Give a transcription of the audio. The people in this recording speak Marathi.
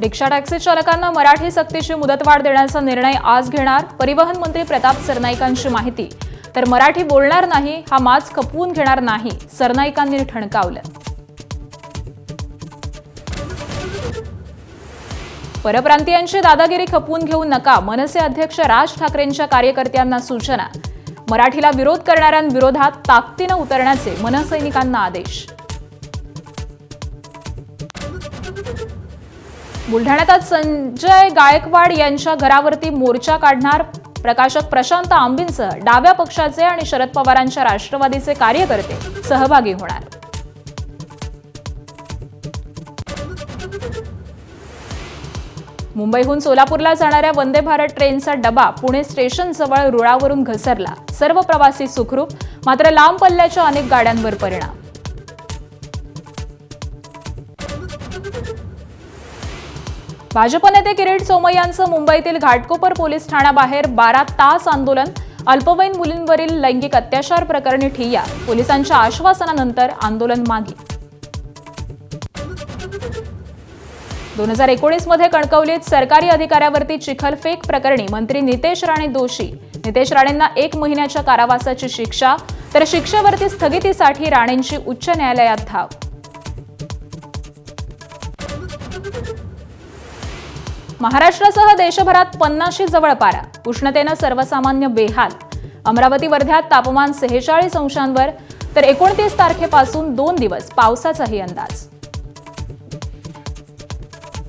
रिक्षा टॅक्सी चालकांना मराठी सक्तीची मुदतवाढ देण्याचा निर्णय आज घेणार परिवहन मंत्री प्रताप सरनाईकांची माहिती. तर मराठी बोलणार नाही हा माज खपवून घेणार नाही, सरनाईकांनी ठणकावलं. परप्रांतीयांची दादागिरी खपवून घेऊ नका, मनसे अध्यक्ष राज ठाकरेंच्या कार्यकर्त्यांना सूचना. मराठीला विरोध करणाऱ्यांविरोधात ताकदीने उतरण्याचे मनसैनिकांना आदेश. बुलढाण्यात आज संजय गायकवाड यांच्या घरावरती मोर्चा काढणार प्रकाशक प्रशांत आंबींसह डाव्या पक्षाचे आणि शरद पवारांच्या राष्ट्रवादीचे कार्यकर्ते सहभागी होणार. मुंबईहून सोलापूरला जाणाऱ्या वंदे भारत ट्रेनचा डबा पुणे स्टेशन जवळ रुळावरून घसरला. सर्व प्रवासी सुखरूप, मात्र लांब पल्ल्याच्या अनेक गाड्यांवर परिणाम. भाजप नेते किरीट सोमय्यांचं मुंबईतील घाटकोपर पोलीस ठाण्याबाहेर 12 तास आंदोलन. अल्पवयीन मुलींवरील लैंगिक अत्याचार प्रकरणी ठिय्या. पोलिसांच्या आश्वासनानंतर आंदोलन मागे. 2019 मध्ये कणकवलीत सरकारी अधिकाऱ्यावरती चिखलफेक प्रकरणी मंत्री नितेश राणे दोषी. नितेश राणेंना 1 महिन्याच्या कारावासाची शिक्षा, तर शिक्षेवरती स्थगितीसाठी राणेंची उच्च न्यायालयात धाव. महाराष्ट्रासह देशभरात 50 जवळ पारा. उष्णतेनं सर्वसामान्य बेहाल. अमरावती वर्ध्यात तापमान 46 अंशांवर, तर 29 तारखेपासून 2 दिवस पावसाचाही अंदाज.